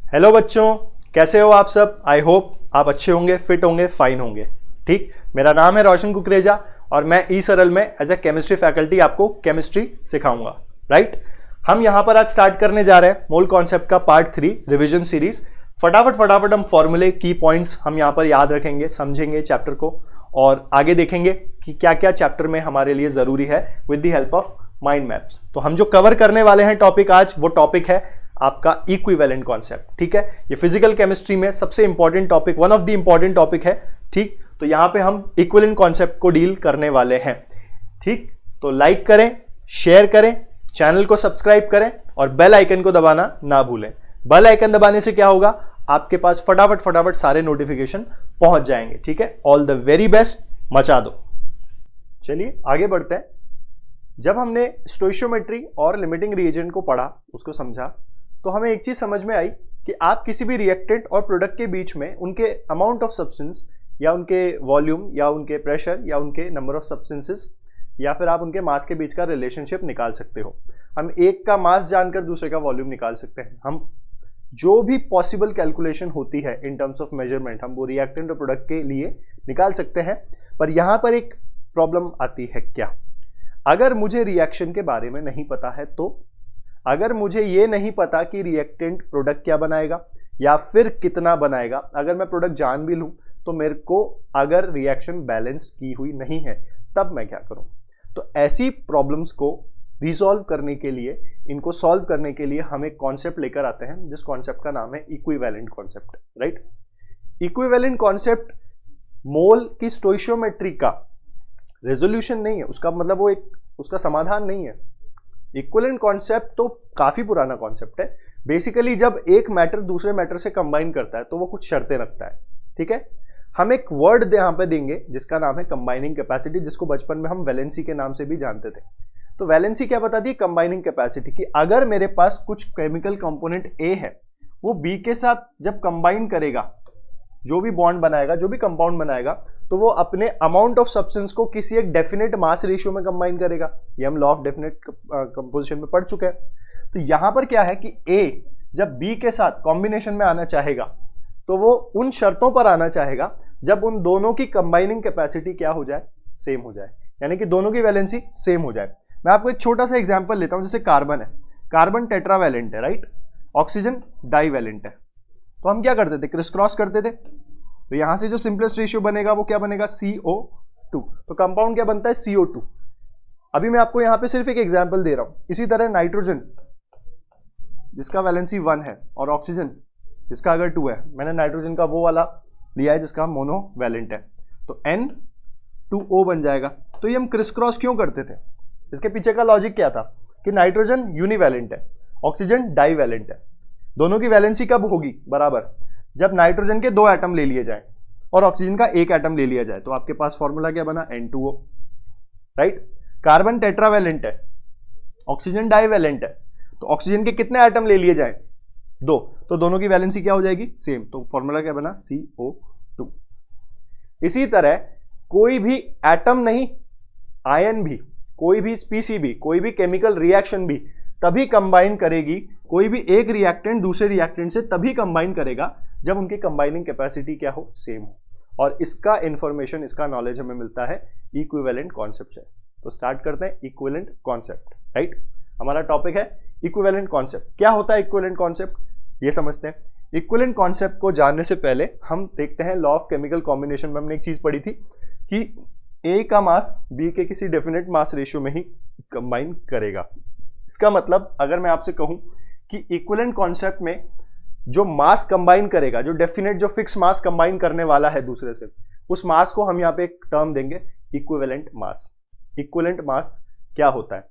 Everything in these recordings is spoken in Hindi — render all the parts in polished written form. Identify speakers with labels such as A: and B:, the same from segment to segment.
A: हेलो बच्चों, कैसे हो आप सब। आई होप आप अच्छे होंगे, फिट होंगे, फाइन होंगे। ठीक, मेरा नाम है रोशन कुकरेजा और मैं ई सरल में एज ए केमिस्ट्री फैकल्टी आपको केमिस्ट्री सिखाऊंगा। राइट, हम यहां पर आज स्टार्ट करने जा रहे हैं मोल कॉन्सेप्ट का पार्ट 3 रिवीजन सीरीज। फटाफट हम फॉर्मूले की पॉइंट्स हम यहां पर याद रखेंगे, समझेंगे चैप्टर को और आगे देखेंगे कि क्या क्या चैप्टर में हमारे लिए जरूरी है with the help of mind maps. तो हम जो कवर करने वाले हैं टॉपिक आज, वो टॉपिक है आपका इक्विवेलेंट कॉन्सेप्ट। ठीक है, ये फिजिकल केमिस्ट्री में सबसे important topic, one of the important topic है। ठीक, तो यहां पे हम इक्विवेलेंट कॉन्सेप्ट को डील करने वाले हैं। ठीक, तो लाइक करें, शेयर करें, चैनल को सब्सक्राइब करें और बेल आइकन को दबाना ना भूलें। बेल आइकन दबाने से क्या होगा, आपके पास फटाफट सारे नोटिफिकेशन पहुंच जाएंगे। ठीक है, ऑल द वेरी बेस्ट, मचा दो। चलिए आगे बढ़ते हैं। जब हमने स्टोइशियोमेट्री और लिमिटिंग रिएजेंट को पढ़ा, उसको समझा, तो हमें एक चीज समझ में आई कि आप किसी भी रिएक्टेंट और प्रोडक्ट के बीच में उनके अमाउंट ऑफ सब्सटेंस या उनके वॉल्यूम या उनके प्रेशर या उनके नंबर ऑफ सब्सटेंसेस या फिर आप उनके मास के बीच का रिलेशनशिप निकाल सकते हो। हम एक का मास जानकर दूसरे का वॉल्यूम निकाल सकते हैं। हम जो भी पॉसिबल कैलकुलेशन होती है इन टर्म्स ऑफ मेजरमेंट, हम वो रिएक्टेंट और प्रोडक्ट के लिए निकाल सकते हैं। पर यहां पर एक प्रॉब्लम आती है। क्या? अगर मुझे रिएक्शन के बारे में नहीं पता है, तो अगर मुझे ये नहीं पता कि रिएक्टेंट प्रोडक्ट क्या बनाएगा या फिर कितना बनाएगा, अगर मैं प्रोडक्ट जान भी लूं तो मेरे को अगर रिएक्शन बैलेंस की हुई नहीं है, तब मैं क्या करूं? तो ऐसी प्रॉब्लम्स को रिजॉल्व करने के लिए, इनको सॉल्व करने के लिए हम एक कॉन्सेप्ट लेकर आते हैं, जिस कॉन्सेप्ट का नाम है equivalent concept. Right, equivalent concept mole की स्टोइशियोमेट्री का रेजोल्यूशन नहीं है, उसका मतलब वो एक उसका समाधान नहीं है। इक्विवेलेंट कॉन्सेप्ट तो काफी पुराना कॉन्सेप्ट है। बेसिकली जब एक मैटर दूसरे मैटर से कंबाइन करता है तो वो कुछ शर्तें रखता है। ठीक है, हम एक वर्ड यहां पे देंगे जिसका नाम है कंबाइनिंग कैपेसिटी, जिसको बचपन में हम वैलेंसी के नाम से भी जानते थे। तो वैलेंसी क्या बताती है? कंबाइनिंग कैपेसिटी की अगर मेरे पास कुछ केमिकल कंपोनेंट ए है, वो बी के साथ जब कंबाइन करेगा, जो भी बॉन्ड बनाएगा, जो भी कंपाउंड बनाएगा, तो वो अपने अमाउंट ऑफ सब्सटेंस को किसी एक डेफिनेट मास रेशियो में कंबाइन करेगा। ये हम लॉ ऑफ डेफिनेट कंपोजिशन में पढ़ चुके हैं। तो यहां पर क्या है कि ए जब बी के साथ कॉम्बिनेशन में आना चाहेगा, तो वो उन शर्तों पर आना चाहेगा जब उन दोनों की कंबाइनिंग कैपेसिटी क्या हो जाए? सेम हो जाए, यानी कि दोनों की वैलेंसी सेम हो जाए। मैं आपको एक छोटा सा एग्जाम्पल लेता हूं। जैसे कार्बन है, कार्बन टेट्रावैलेंट है, राइट, ऑक्सीजन डाइवैलेंट है। तो हम क्या करते थे? क्रिस क्रॉस करते थे। तो यहां से जो सिंपलेस्ट रेशियो बनेगा वो क्या बनेगा? CO2। तो कंपाउंड क्या बनता है? CO2। अभी मैं आपको यहां पे सिर्फ एक एग्जांपल दे रहा हूं। इसी तरह नाइट्रोजन जिसका वैलेंसी 1 है और ऑक्सीजन जिसका अगर 2 है, मैंने नाइट्रोजन का वो वाला लिया है जिसका मोनोवैलेंट है, तो N2O बन जाएगा। तो ये हम क्रिस क्रॉस क्यों करते थे? इसके पीछे का लॉजिक क्या था कि नाइट्रोजन यूनिवैलेंट है, ऑक्सीजन डाइवैलेंट है। दोनों की वैलेंसी कब होगी? बराबर जब नाइट्रोजन के 2 एटम ले लिए जाए और ऑक्सीजन का 1 एटम ले लिया जाए। तो आपके पास फॉर्मूला क्या बना? N2O। राइट, कार्बन टेट्रावैलेंट है, ऑक्सीजन डाइवैलेंट है, तो ऑक्सीजन के कितने एटम ले लिए जाए? 2। तो दोनों की वैलेंसी क्या हो जाएगी? सेम। तो फॉर्मूला क्या बना? CO2। इसी तरह कोई भी एटम नहीं, आयन भी, कोई भी स्पीसी भी, कोई भी केमिकल रिएक्शन भी तभी कंबाइन करेगी, कोई भी एक रिएक्टेंट दूसरे रिएक्टेंट से तभी कंबाइन करेगा जब उनकी कंबाइनिंग कैपेसिटी क्या हो? सेम हो। और इसका इंफॉर्मेशन, इसका नॉलेज हमें मिलता है इक्विवेलेंट कॉन्सेप्ट से। तो स्टार्ट करते हैं इक्विवेलेंट कॉन्सेप्ट। राइट, हमारा टॉपिक है इक्विवेलेंट कॉन्सेप्ट। क्या होता है इक्विवेलेंट कॉन्सेप्ट, ये समझते हैं। इक्विवेलेंट कॉन्सेप्ट को जानने से पहले हम देखते हैं लॉ ऑफ केमिकल कॉम्बिनेशन में हमने एक चीज पढ़ी थी कि ए का मास बी के किसी डेफिनेट मास रेशियो में ही कंबाइन करेगा। इसका मतलब अगर मैं आपसे कहूं कि इक्विवेलेंट कॉन्सेप्ट में जो मास कंबाइन करेगा, जो डेफिनेट, जो फिक्स मास कंबाइन करने वाला है दूसरे से, उस मास को हम यहां पे एक टर्म देंगे इक्विवेलेंट मास। इक्विवेलेंट मास क्या होता है?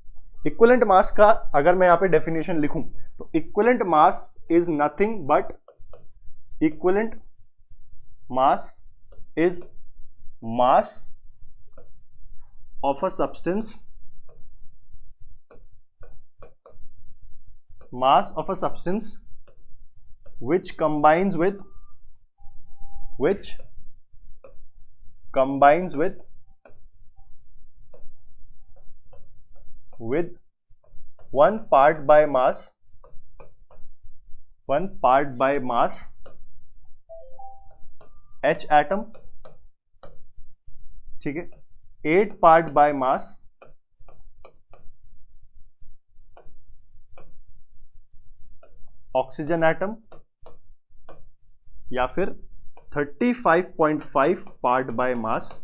A: इक्विवेलेंट मास का अगर मैं यहां पे डेफिनेशन लिखूं तो equivalent mass is nothing but, equivalent mass is mass of a substance, mass of a substance which combines with one part by mass 1 part by mass H atom, ठीक है, 8 part by mass oxygen atom, या फिर 35.5 part by mass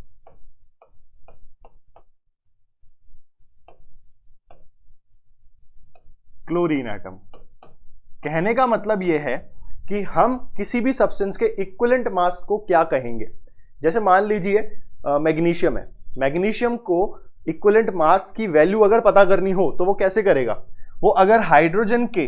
A: chlorine atom. कहने का मतलब यह है कि हम किसी भी सब्सटेंस के इक्विवेलेंट मास को क्या कहेंगे। जैसे मान लीजिए मैग्नीशियम है, मैग्नीशियम को इक्विवेलेंट मास की वैल्यू अगर पता करनी हो तो वो कैसे करेगा, वो अगर हाइड्रोजन के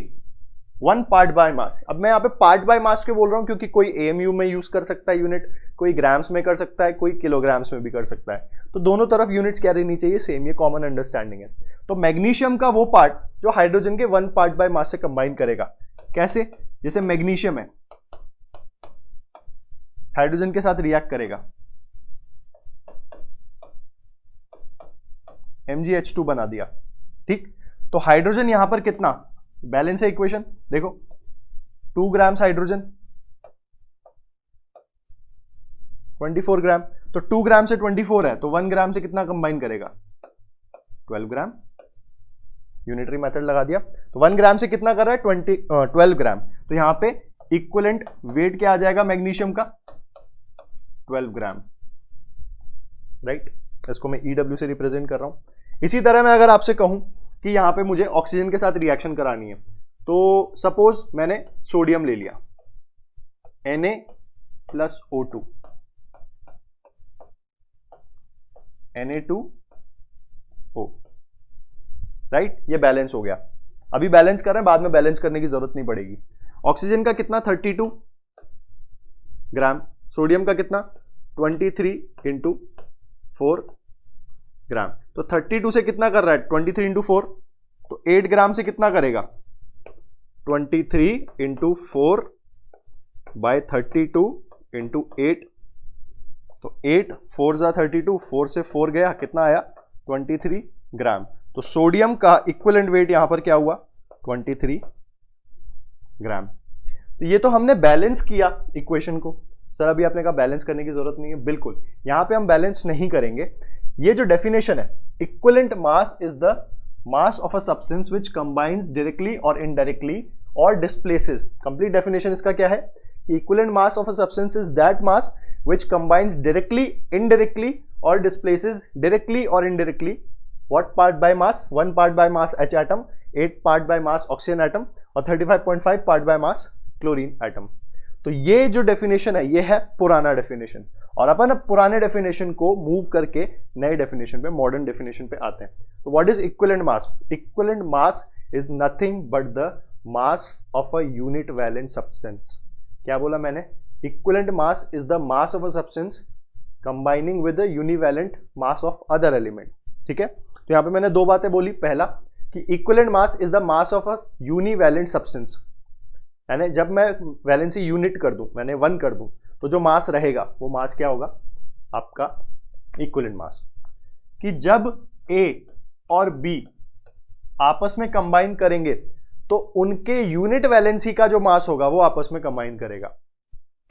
A: 1 पार्ट बाय मास, अब मैं यहाँ पे पार्ट बाय मास क्यों बोल रहा हूं, क्योंकि कोई एएमयू में यूज कर सकता है यूनिट, कोई ग्राम्स में कर सकता है, कोई किलोग्राम्स में भी कर सकता है, तो दोनों तरफ यूनिट्स क्या रहनी चाहिए, सेम, ये कॉमन अंडरस्टैंडिंग है। तो मैग्नीशियम का वो पार्ट जो हाइड्रोजन के 1 पार्ट बाय मास से कंबाइन करेगा, कैसे, जैसे मैग्नीशियम है, हाइड्रोजन के साथ रिएक्ट करेगा, MgH2 बना दिया, ठीक। तो हाइड्रोजन यहां पर कितना, बैलेंस है इक्वेशन, देखो 2 ग्राम्स हाइड्रोजन 24 ग्राम, तो 2 ग्राम से 24 है, तो 1 ग्राम से कितना कंबाइन करेगा, 12 ग्राम, यूनिटरी मेथड लगा दिया। तो 1 ग्राम से कितना कर रहा है, 12 ग्राम, तो यहां पे इक्विवेलेंट वेट क्या आ जाएगा मैग्नीशियम का, 12 ग्राम, राइट। इसको मैं EW से रिप्रेजेंट कर रहा हूं। इसी तरह मैं अगर आपसे कहूं कि यहां पे मुझे ऑक्सीजन के साथ रिएक्शन करानी है, तो सपोज मैंने सोडियम ले लिया, Na+O2, Na2O, राइट, ये बैलेंस हो गया। अभी बैलेंस कर रहे हैं, बाद में बैलेंस करने की जरूरत नहीं पड़ेगी। ऑक्सीजन का कितना 32 ग्राम, सोडियम का कितना 23 × 4 ग्राम, तो 32 से कितना कर रहा है 23 × 4, तो 8 ग्राम से कितना करेगा 23 × 4 बाय 32 × 8, तो 8 4 जा 32, 4 से 4 गया, कितना आया 23 ग्राम। तो सोडियम का इक्विवेलेंट वेट यहां पर क्या हुआ 23 ग्राम। तो ये तो हमने बैलेंस किया इक्वेशन को। सर अभी आपने कहा बैलेंस करने की जरूरत नहीं है, बिल्कुल, यहां पे हम बैलेंस नहीं करेंगे। ये जो डेफिनेशन है, equivalent mass is the mass of a substance which combines directly और इनडायरेक्टली और डिस्प्लेसेस। कंप्लीट डेफिनेशन इसका क्या है, equivalent mass of a substance is that mass which combines directly, indirectly और डिस्प्लेसेस डायरेक्टली और indirectly what part by mass, 1 part by mass H atom, 8 part by mass oxygen atom और 35.5 part by mass chlorine atom. तो ये जो डेफिनेशन है ये है पुराना डेफिनेशन, और अपन अब पुराने डेफिनेशन को मूव करके नए डेफिनेशन पे, मॉडर्न डेफिनेशन पे आते हैं। तो what is equivalent mass, equivalent mass is nothing but the mass of a unit valent substance. क्या बोला मैंने, equivalent mass is the mass of a substance combining with the univalent mass of other element, ठीक है। तो यहां पे मैंने दो बातें बोली, पहला कि equivalent mass is the mass of a univalent substance, यानी जब मैं वैलेंसी यूनिट कर दूं, मैंने 1 कर दूं, तो जो मास रहेगा वो मास क्या होगा आपका इक्विवेलेंट मास। कि जब A और B आपस में कंबाइन करेंगे तो उनके यूनिट वैलेंसी का जो मास होगा वो आपस में कंबाइन करेगा।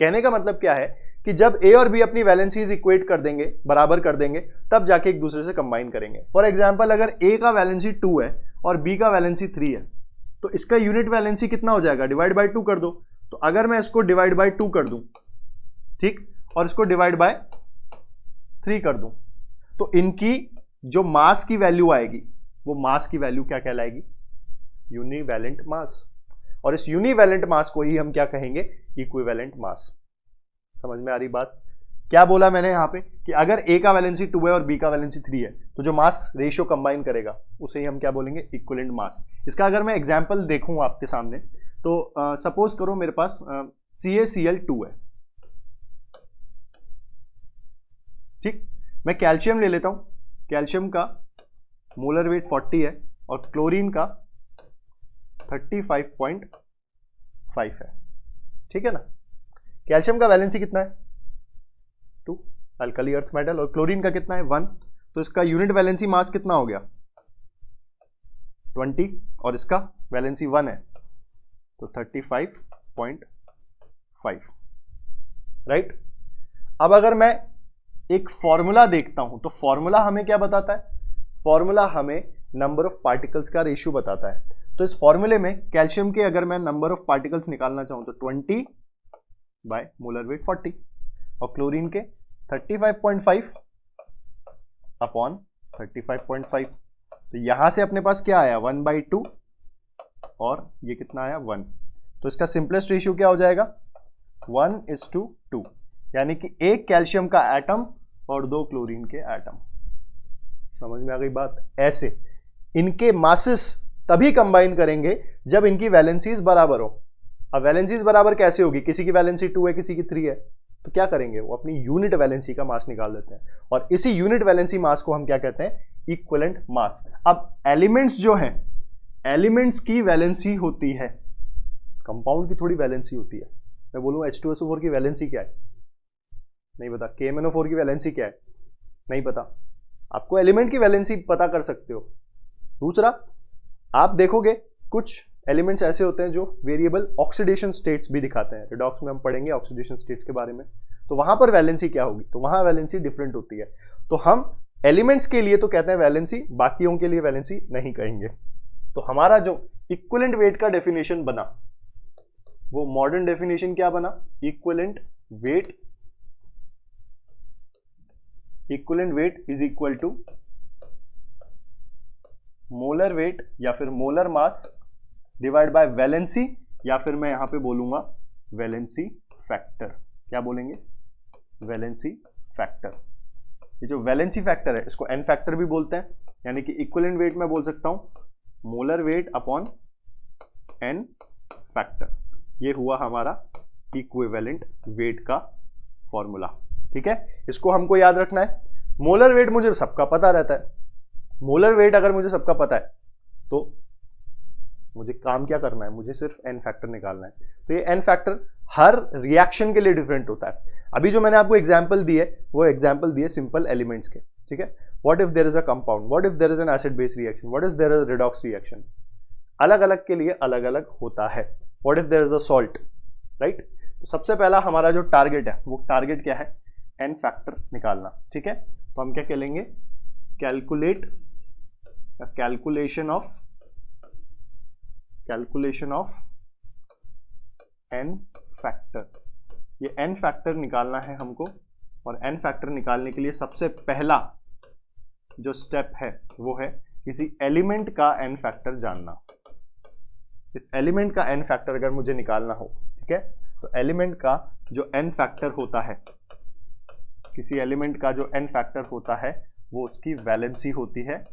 A: कहने का मतलब क्या है कि जब A और B अपनी वैलेंसीज इक्वेट कर देंगे, बराबर कर देंगे, तब जाके एक दूसरे से कंबाइन करेंगे। फॉर एग्जांपल अगर A का वैलेंसी 2 है और B का वैलेंसी 3 है, तो इसका यूनिट वैलेंसी कितना हो जाएगा, डिवाइड बाय 2 कर दो। तो अगर मैं इसको डिवाइड बाय 2 कर दूं, ठीक, और इसको डिवाइड बाय 3 कर दूं, तो इनकी जो मास की वैल्यू आएगी वो मास की वैल्यू क्या कहलाएगी, यूनिवैलेंट मास। और इस यूनिवैलेंट मास को ही हम क्या कहेंगे, इक्विवेलेंट मास। समझ में आ रही बात। क्या बोला मैंने यहां पे कि अगर A का वैलेंसी 2 है और B का वैलेंसी 3 है, तो जो मास रेशियो कंबाइन करेगा उसे ही हम क्या बोलेंगे, इक्विवेलेंट मास। इसका अगर मैं एग्जांपल देखूं आपके सामने, तो सपोज करो मेरे पास CaCl2 है, ठीक। मैं कैल्शियम ले लेता हूं, कैल्शियम का मोलर वेट 40 है और क्लोरीन का 35.5 है, ठीक है ना। कैल्शियम का वैलेंसी कितना है 2, अल्कली अर्थ मेटल, और क्लोरीन का कितना है 1, तो इसका यूनिट वैलेंसी मास कितना हो गया 20, और इसका वैलेंसी 1 है, तो 35.5, राइट। अब अगर मैं एक फॉर्मूला देखता हूं तो फॉर्मूला हमें क्या बताता है? फॉर्मूला हमें नंबर ऑफ पार्टिकल्स का रेशियो बताता है। तो इस फॉर्मूले में कैल्शियम के अगर मैं नंबर ऑफ पार्टिकल्स निकालना चाहूं तो 20 बाय मोलर वेट 40, और क्लोरीन के 35.5 अपॉन 35.5। तो यहां से अपने पास क्या आया? 1/2, और ये कितना आया? 1। तो इसका सिंपलेस्ट रेशियो क्या हो जाएगा? 1:2, यानी कि एक कैल्शियम का एटम और 2 क्लोरीन के एटम। समझ में आ गई बात? ऐसे इनके मासेस तभी कंबाइन करेंगे जब इनकी वैलेंसीज बराबर हो। अब वैलेंसीज बराबर कैसे होगी? किसी की वैलेंसी 2 है, किसी की 3 है, तो क्या करेंगे? वो अपनी यूनिट वैलेंसी का मास निकाल देते हैं, और इसी यूनिट वैलेंसी मास को हम क्या कहते हैं? Equivalent mass. अब एलिमेंट्स जो हैं, एलिमेंट्स की वैलेंसी होती है, कंपाउंड की थोड़ी वैलेंसी होती है। मैं बोलूँ H2SO4 की वैलेंसी क्या है? नहीं पता। KMnO4 की वैलेंसी क्या है? नहीं पता। आपको एलिमेंट की वैलेंसी पता कर सकते हो। दूसरा, आप देखोगे कुछ एलिमेंट्स ऐसे होते हैं जो वेरिएबल ऑक्सीडेशन स्टेट्स भी दिखाते हैं। रिडॉक्स में हम पढ़ेंगे ऑक्सीडेशन स्टेट्स के बारे में, तो वहां पर वैलेंसी क्या होगी? तो वहां वैलेंसी डिफरेंट होती है। तो हम एलिमेंट्स के लिए तो कहते हैं वैलेंसी, बाकियों के लिए वैलेंसी नहीं कहेंगे। तो हमारा जो इक्विवेलेंट वेट का डेफिनेशन बना, वो मॉडर्न डेफिनेशन क्या बना? Equivalent weight is equal to molar weight या फिर molar mass divide by valency, या फिर मैं यहां पे बोलूंगा वैलेंसी फैक्टर। क्या बोलेंगे? Valency factor. ये जो वैलेंसी फैक्टर है इसको एन फैक्टर भी बोलते हैं, यानी कि इक्विवेलेंट वेट में बोल सकता हूं molar weight upon n factor. ये हुआ हमारा इक्विवेलेंट वेट का फॉर्मूला। ठीक है, इसको हमको याद रखना है। मोलर वेट मुझे सबका पता रहता है। मोलर वेट अगर मुझे सबका पता है तो मुझे काम क्या करना है? मुझे सिर्फ एन फैक्टर निकालना है। तो ये एन फैक्टर हर रिएक्शन के लिए डिफरेंट होता है। अभी जो मैंने आपको एग्जांपल दिए वो एग्जांपल दिए सिंपल एलिमेंट्स के। ठीक है, what if there is a compound, what if there is an acid base reaction, what if there is redox reaction, अलग अलग के लिए अलग अलग होता है। What if there is a salt, right. तो सबसे पहला हमारा जो टारगेट है वो टारगेट क्या है? एन फैक्टर निकालना। ठीक है, तो हम क्या करेंगे? Calculation of n factor. ये एन फैक्टर निकालना है हमको, और एन फैक्टर निकालने के लिए सबसे पहला जो स्टेप है वो है किसी एलिमेंट का एन फैक्टर जानना। इस एलिमेंट का एन फैक्टर अगर मुझे निकालना हो, ठीक है, तो एलिमेंट का जो एन फैक्टर होता है, किसी एलिमेंट का जो एन फैक्टर होता है वो उसकी वैलेंसी होती है।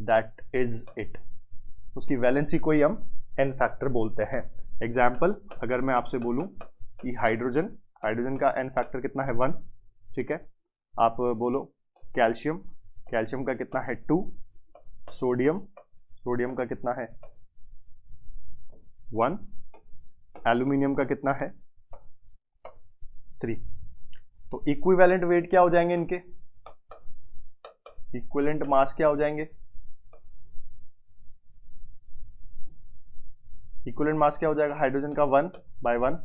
A: That is it. उसकी वैलेंसी को ही हम एन फैक्टर बोलते हैं। एग्जाम्पल, अगर मैं आपसे बोलूं कि हाइड्रोजन का एन फैक्टर कितना है? 1। ठीक है, आप बोलो कैल्शियम का कितना है? 2। सोडियम का कितना है? 1। एल्यूमिनियम का कितना है? 3। तो इक्विवेलेंट वेट क्या हो जाएंगे इनके? इक्विवेलेंट मास क्या हो जाएंगे? इक्विवेलेंट मास क्या हो जाएगा? हाइड्रोजन का 1/1,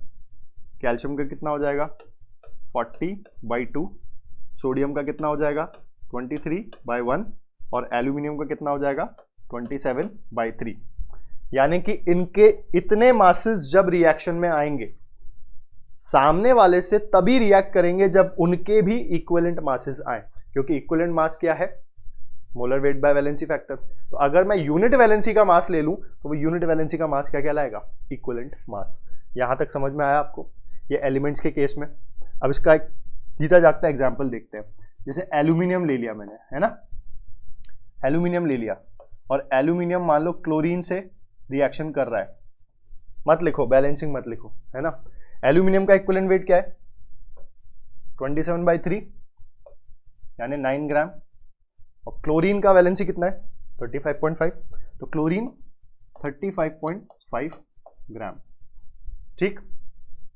A: कैल्शियम का कितना हो जाएगा? 40/2, सोडियम का कितना हो जाएगा? 23/1, और एल्यूमिनियम का कितना हो जाएगा? 27/3। यानी कि इनके इतने मासेस जब रिएक्शन में आएंगे, सामने वाले से तभी रिएक्ट करेंगे जब उनके भी इक्विवेलेंट मासेस आए, क्योंकि इक्विवेलेंट मास क्या है? Molar weight by valency factor. तो अगर मैं यूनिट वैलेंसी का मास ले लूं तो वो यूनिट वैलेंसी का मास क्या कहलाएगा? Equivalent mass. यहां तक समझ में आया आपको? ये एलिमेंट्स के केस में। अब इसका एक जीता जागता एग्जांपल देखते हैं। जैसे एल्यूमिनियम ले लिया मैंने, है ना, एल्यूमिनियम ले लिया, और एल्यूमिनियम मान लो क्लोरीन से रिएक्शन कर रहा है। मत लिखो, बैलेंसिंग मत लिखो, है ना। एल्यूमिनियम का इक्विवेलेंट वेट क्या है? 27/3 यानी 9 ग्राम, और क्लोरीन का वैलेंसी कितना है? 35.5। तो क्लोरीन 35.5 ग्राम। ठीक,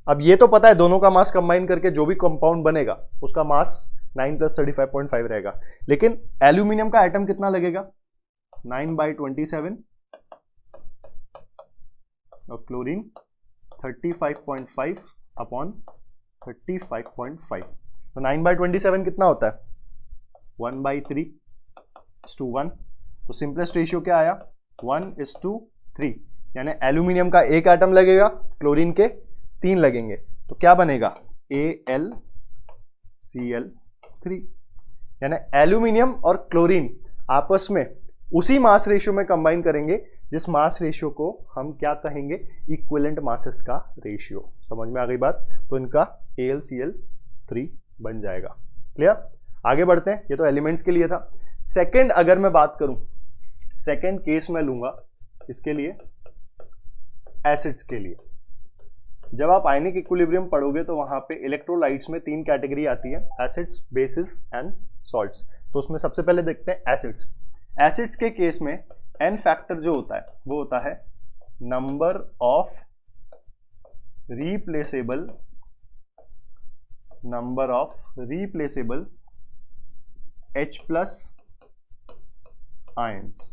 A: अब ये तो पता है दोनों का मास कंबाइन करके जो भी कंपाउंड बनेगा उसका मास 9 + 35.5 रहेगा। लेकिन एल्यूमिनियम का एटम कितना लगेगा? 9/27 और क्लोरीन 35.5 अपॉन 35.5, तो 9/27 कितना होता है? 1/3:1। तो सिंपलेस्ट रेशियो क्या आया? 1:3, यानी एल्यूमिनियम का एक एटम लगेगा, क्लोरीन के 3 लगेंगे, तो क्या बनेगा? AlCl3। यानी एल्यूमिनियम और क्लोरीन आपस में उसी मास रेशियो में कंबाइन करेंगे जिस मास रेशियो को हम क्या कहेंगे? इक्विवेलेंट मासेस का रेशियो। समझ में आ गई बात? तो इनका AlCl3 बन जाएगा। क्लियर? आगे बढ़ते हैं, ये तो एलिमेंट्स के लिए था। सेकंड अगर मैं बात करूं, सेकंड केस में लूंगा इसके लिए एसिड्स के लिए। जब आप आयनिक इक्विलिब्रियम पढ़ोगे तो वहां पे इलेक्ट्रोलाइट्स में 3 कैटेगरी आती है, एसिड्स, बेसिस एंड सॉल्ट्स। तो उसमें सबसे पहले देखते हैं एसिड्स। एसिड्स के केस में एन फैक्टर जो होता है वो होता है number of replaceable H+ ions,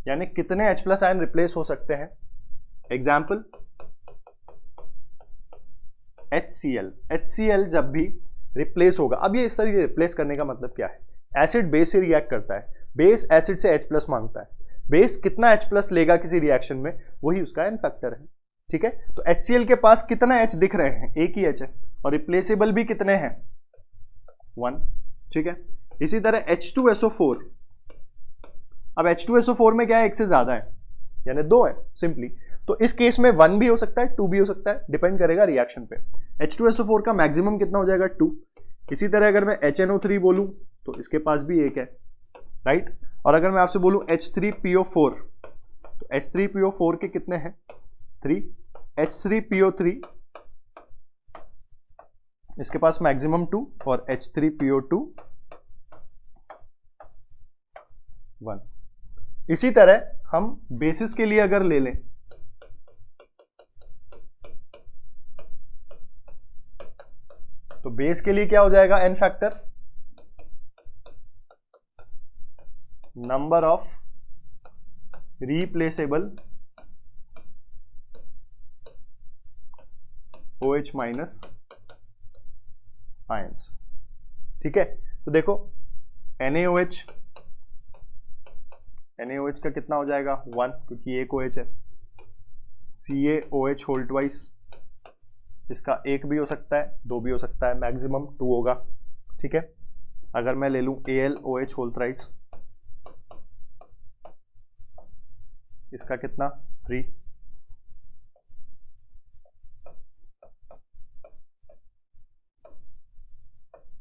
A: यानी कितने H+ आयन रिप्लेस हो सकते हैं। एग्जाम्पल HCl जब भी रिप्लेस होगा, अब ये सर ये रिप्लेस करने का मतलब क्या है? एसिड बेस से रिएक्ट करता है, बेस एसिड से H+ मांगता है, बेस कितना H+ लेगा किसी रिएक्शन में, वही उसका एन फैक्टर है। ठीक है, तो HCl के पास कितना H दिख रहे हैं? एक ही H है, और रिप्लेसेबल भी कितने हैं? 1। ठीक है, इसी तरह H2SO4, अब H2SO4 में क्या है? एक से ज्यादा है, यानी 2 है सिंपली। तो इस केस में 1 भी हो सकता है, 2 भी हो सकता है, डिपेंड करेगा रिएक्शन पे। H2SO4 का मैक्सिमम कितना हो जाएगा? 2। इसी तरह अगर मैं HNO3 बोलूं तो इसके पास भी एक है, राइट। और अगर मैं आपसे बोलूं H3PO4, तो H3PO4 के कितने हैं? 3। H3PO3 इसके पास मैक्सिमम 2, और H3PO2 1। इसी तरह हम बेसिस के लिए अगर ले लें, तो बेस के लिए क्या हो जाएगा n factor? Number of replaceable OH- ions. ठीक है, तो देखो NaOH का कितना हो जाएगा? 1, क्योंकि एक OH है। CaOH होल ट्वाइस, इसका एक भी हो सकता है, 2 भी हो सकता है, मैक्सिमम 2 होगा। ठीक है, अगर मैं ले लूं AlOH होल थ्राइस, इसका कितना? 3।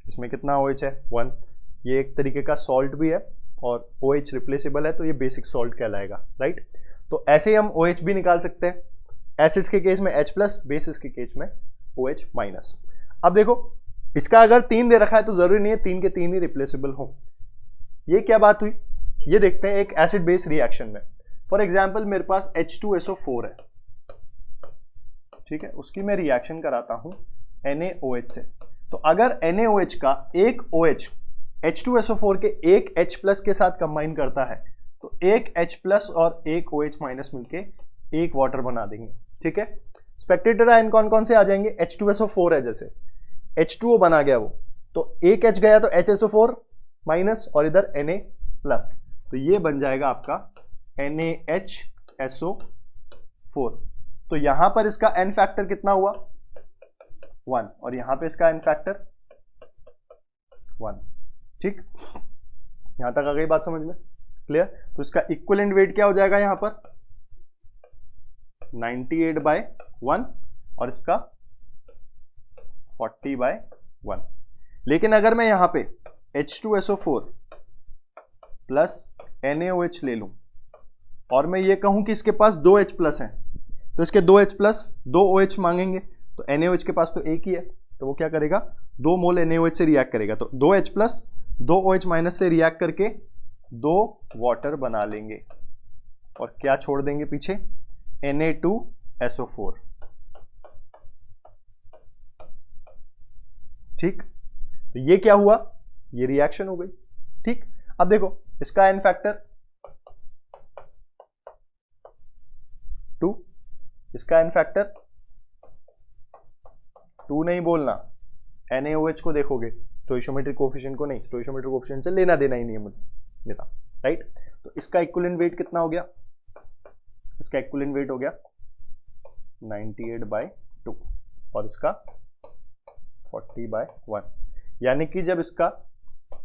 A: इसमें कितना OH है? 1। ये एक तरीके का सॉल्ट भी है, और OH रिप्लेसेबल है, तो ये बेसिक सॉल्ट कहलाएगा, राइट। तो ऐसे ही हम OH भी निकाल सकते हैं। एसिड्स के केस में H+, बेसिस के केस में OH-। अब देखो, इसका अगर 3 दे रखा है तो जरूरी नहीं है 3 के 3 ही रिप्लेसेबल हो। ये क्या बात हुई, ये देखते हैं एक एसिड बेस रिएक्शन में। फॉर एग्जाम्पल मेरे पास H2SO4 है, ठीक है, उसकी मैं रिएक्शन कराता हूं NaOH से। तो अगर NaOH का एक OH H2SO4 के एक H+ के साथ कंबाइन करता है, तो एक H+ और एक OH- मिलके एक वाटर बना देंगे। ठीक है, स्पेक्टेटर आयन कौन कौन से आ जाएंगे? H2SO4 है, जैसे H2O बना गया वो, तो एक H गया तो HSO4- और इधर Na+, तो ये बन जाएगा आपका NaHSO4। तो यहां पर इसका एन फैक्टर कितना हुआ? 1, और यहां पे इसका एन फैक्टर 1। ठीक, यहां तक आ गई बात समझ में? क्लियर? तो इसका इक्विवेलेंट वेट क्या हो जाएगा यहां पर? 98/1, और इसका 40/1। लेकिन अगर मैं यहां पे H2SO4 प्लस NaOH ले लूं, और मैं ये कहूं कि इसके पास 2 H+ हैं, तो इसके 2 H+, 2 OH मांगेंगे, तो NaOH के पास तो एक ही है, तो वो क्या करेगा? 2 मोल NaOH से रिएक्ट करेगा, तो 2 H+, 2 OH- से रिएक्ट करके 2 वाटर बना लेंगे, और क्या छोड़ देंगे पीछे? Na2SO4। ठीक, तो ये क्या हुआ? ये रिएक्शन हो गई। ठीक, अब देखो इसका एन फैक्टर 2, इसका एन फैक्टर 2 नहीं बोलना, NaOH को देखोगे, स्टोइशियोमेट्रिक कोएफिशिएंट को नहीं, स्टोइशियोमेट्रिक कोएफिशिएंट से लेना देना ही नहीं है मेरा, राइट। तो इसका इक्विवेलेंट वेट कितना हो गया, इसका इक्विवेलेंट वेट हो गया 98/2 और इसका 40/1, यानी कि जब इसका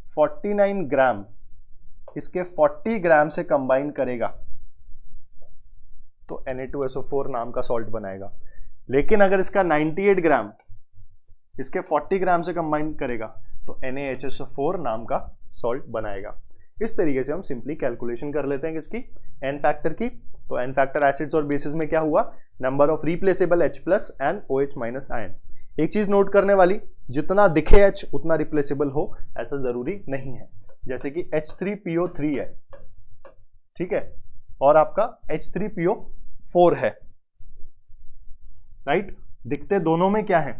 A: 49 ग्राम इसके 40 ग्राम से कंबाइन करेगा तो Na2SO4 नाम का सॉल्ट बनाएगा। लेकिन अगर इसका 98 ग्राम इसके 40 ग्राम से कंबाइन करेगा तो NaHSO4 नाम का सॉल्ट बनाएगा। इस तरीके से हम सिंपली कैलकुलेशन कर लेते हैं किसकी, एन फैक्टर की। तो एन फैक्टर एसिड्स और बेसिस में क्या हुआ, number of replaceable H+ and OH- ion. एक चीज नोट करने वाली, जितना दिखे H उतना रिप्लेसेबल हो ऐसा जरूरी नहीं है। जैसे कि H3PO3 है, ठीक है, और आपका H3PO4 है, राइट। दिखते दोनों में क्या है,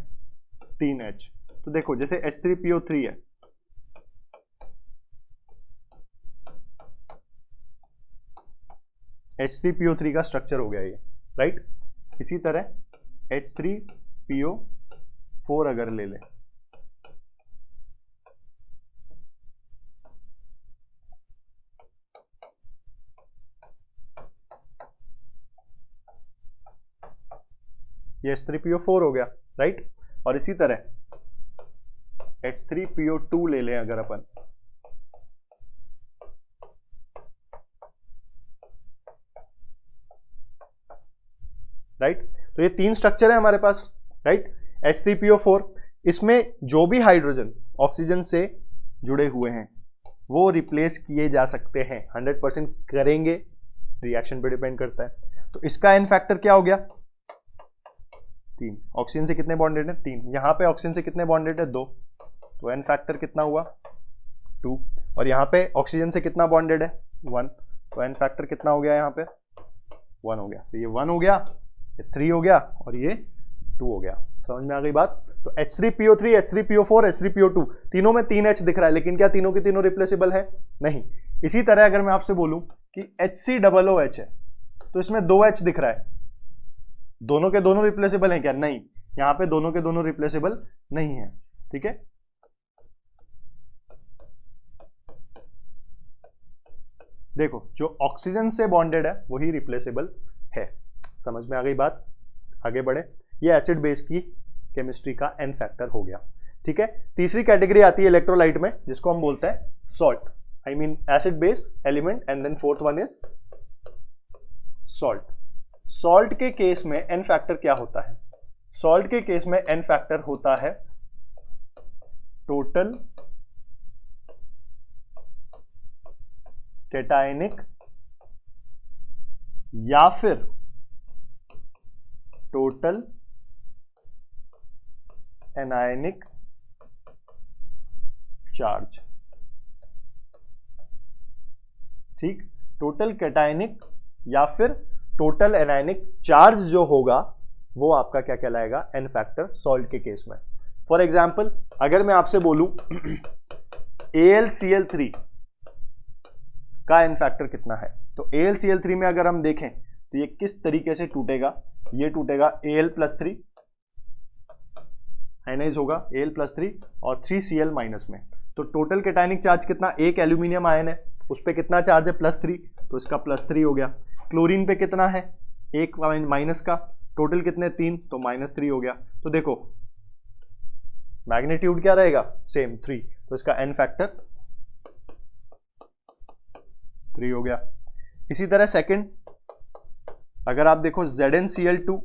A: 3H। तो देखो जैसे H3PO3 है, H3PO3 का स्ट्रक्चर हो गया ये, राइट। इसी तरह H3PO4 अगर ले ले, ये H3PO4 हो गया, राइट। और इसी तरह H3PO2 ले लें अगर अपन, राइट। तो ये 3 स्ट्रक्चर है हमारे पास, राइट। H3PO4, इसमें जो भी हाइड्रोजन ऑक्सीजन से जुड़े हुए हैं वो रिप्लेस किए जा सकते हैं, 100% करेंगे, रिएक्शन पे डिपेंड करता है। तो इसका एन फैक्टर क्या हो गया, 3। ऑक्सीजन से कितने बॉन्डेड है, 3। यहां पे ऑक्सीजन से कितने बॉन्डेड है, 2। तो एन फैक्टर कितना हुआ, 2। और यहां पे ऑक्सीजन से कितना बॉन्डेड है, 1। तो एन फैक्टर कितना हो गया, यहां पे 1 हो गया। तो ये 1 हो गया, ये 3 हो गया और ये 2 हो गया। समझ में आ गई बात। तो H3PO3, H3PO4, H3PO2 तीनों में 3H दिख रहा है, लेकिन क्या तीनों के तीनों रिप्लेसेबल है, नहीं। इसी तरह अगर मैं आपसे बोलूं कि HCOOH है तो इसमें 2H दिख रहा है, दोनों के दोनों रिप्लेसेबल हैं क्या, नहीं। यहां पे दोनों के दोनों रिप्लेसेबल नहीं है, ठीक है। देखो जो ऑक्सीजन से बॉन्डेड है वही रिप्लेसेबल है। समझ में आ गई बात, आगे बढ़े। ये एसिड बेस की केमिस्ट्री का एन फैक्टर हो गया, ठीक है। तीसरी कैटेगरी आती है इलेक्ट्रोलाइट में, जिसको हम बोलते हैं salt, I mean acid base element, and then fourth one is salt. Salt के केस में एन फैक्टर क्या होता है, सॉल्ट के केस में एन फैक्टर होता है टोटल कैटायनिक या फिर टोटल एनायनिक चार्ज, ठीक। टोटल कैटायनिक या फिर टोटल एनायनिक चार्ज जो होगा वो आपका क्या कहलाएगा, एन फैक्टर सॉल्ट के केस में। फॉर एग्जाम्पल अगर मैं आपसे बोलूं AlCl3 का एन फैक्टर कितना है, तो AlCl3 में अगर हम देखें तो ये किस तरीके से टूटेगा, ये टूटेगा Al+3 आयनाइज होगा, Al+3 और 3Cl माइनस में। तो टोटल कैटायनिक चार्ज कितना, एक एल्यूमिनियम आयन है उस पर कितना चार्ज है, +3, तो इसका +3 हो गया। क्लोरीन पे कितना है, एक माइनस का, टोटल कितने 3, तो -3 हो गया। तो देखो मैग्नीट्यूड क्या रहेगा, सेम 3, तो इसका एन फैक्टर 3 हो गया। इसी तरह सेकंड अगर आप देखो ZnCl2,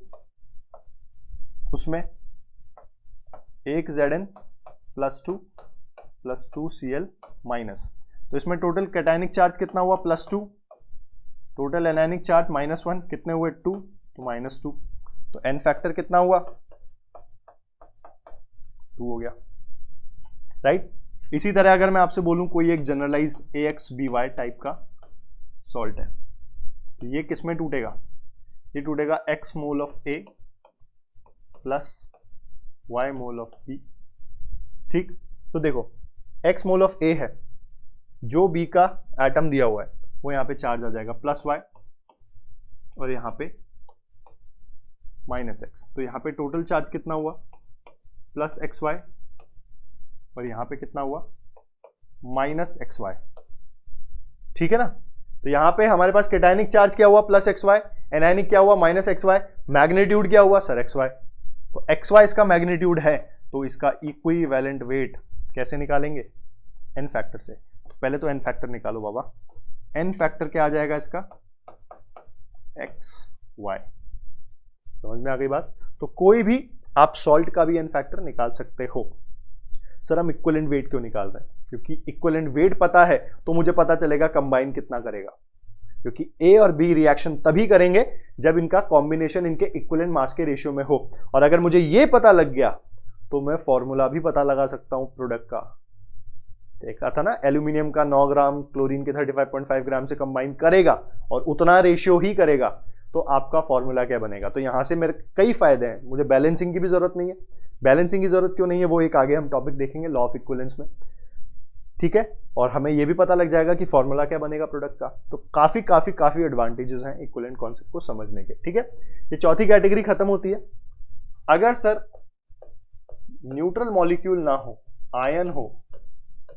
A: उसमें एक Zn +2 +2Cl माइनस, तो इसमें टोटल कैटायनिक चार्ज कितना हुआ, +2, टोटल एनायनिक चार्ज -1, कितने हुए 2, तो -2, तो एन फैक्टर कितना हुआ, 2 हो गया, राइट। इसी तरह अगर मैं आपसे बोलूं कोई एक जनरलाइज AXBY टाइप का सॉल्ट है, तो ये किस में टूटेगा, ये टूटेगा X mole of A plus Y mole of B, ठीक। तो देखो X मोल ऑफ A है, जो B का एटम दिया हुआ है वो यहाँ पे चार्ज आ जाएगा +Y, और यहाँ पे माइनस एक्स, तो यहाँ पे टोटल चार्ज कितना हुआ प्लस एक्स वाई, और यहाँ पे कितना हुआ माइनस एक्स वाई, ठीक है ना। तो यहाँ पे हमारे पास कैटायनिक चार्ज क्या हुआ प्लस एक्स वाई, एनायनिक क्या हुआ माइनस एक्स वाई, मैग्नीट्यूड क्या हुआ सर एक्स वाई। तो एक्स वाई इसका मैग्नीट्यूड है, तो इसका इक्विवेलेंट वेट कैसे निकालेंगे, एन फैक्टर से। तो पहले तो एन फैक्टर निकालो बाबा, एन फैक्टर क्या आ जाएगा इसका एक्स वाई, समझ में आ गई बात। तो कोई भी आप सॉल्ट का भी एन फैक्टर निकाल सकते हो। सर हम इक्विवेलेंट वेट क्यों निकाल रहे हैं, क्योंकि इक्विवेलेंट वेट पता है तो मुझे पता चलेगा कंबाइन कितना करेगा, क्योंकि ए और बी रिएक्शन तभी करेंगे जब इनका कॉम्बिनेशन इनके इक्विवेलेंट मास के रेशियो में हो। और अगर मुझे ये पता लग गया तो मैं फॉर्मूला भी पता लगा सकता हूं प्रोडक्ट का। देखा था ना, एल्यूमिनियम का 9 ग्राम क्लोरीन के 35.5 ग्राम से कंबाइन करेगा और उतना रेशियो ही करेगा, तो आपका फॉर्मूला क्या बनेगा। तो यहां से मेरे कई फायदे हैं, मुझे बैलेंसिंग की भी जरूरत नहीं है। बैलेंसिंग की जरूरत क्यों नहीं है वो एक आगे हम टॉपिक देखेंगे लॉ ऑफ इक्विवेलेंस में, ठीक है। और हमें यह भी पता लग जाएगा कि फॉर्मूला क्या बनेगा प्रोडक्ट का। तो काफी काफी काफी एडवांटेजेस हैं इक्विवेलेंट कॉन्सेप्ट को समझने के, ठीक है। ये चौथी कैटेगरी खत्म होती है। अगर सर न्यूट्रल मॉलिक्यूल ना हो, आयन हो,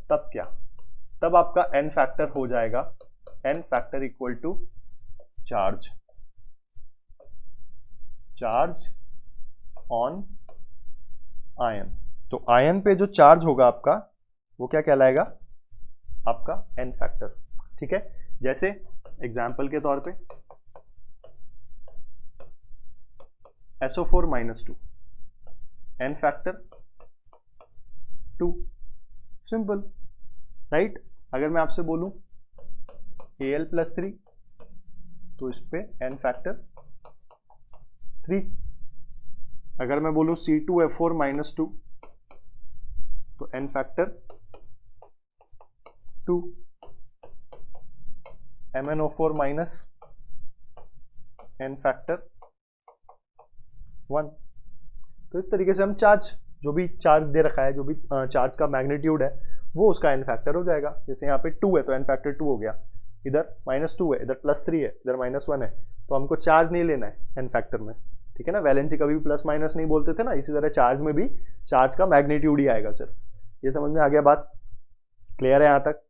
A: तब क्या, तब आपका एन फैक्टर हो जाएगा n factor equal to charge, charge on ion. तो आयन पे जो चार्ज होगा आपका वो क्या कहलाएगा, आपका एन फैक्टर, ठीक है। जैसे एग्जाम्पल के तौर पे SO4 -2 N factor 2, simple right. अगर मैं आपसे बोलूं Al+3 तो इस पे एन फैक्टर 3। अगर मैं बोलूं C2F4 -2 तो n factor 2, MnO4 minus n factor 1। तो इस तरीके से हम चार्ज, जो भी चार्ज दे रखा है, जो भी चार्ज का मैग्नीट्यूड है वो उसका एन फैक्टर हो जाएगा। जैसे यहाँ पे 2 है तो एन फैक्टर 2 हो गया, इधर -2 है, इधर +3 है, इधर -1 है, तो हमको चार्ज नहीं लेना है एन फैक्टर में, ठीक है ना। वैलेंसी कभी भी प्लस माइनस नहीं बोलते थे ना, इसी तरह चार्ज में भी चार्ज का मैग्नीट्यूड ही आएगा सिर्फ। ये समझ में आ गया बात, क्लियर है यहाँ तक।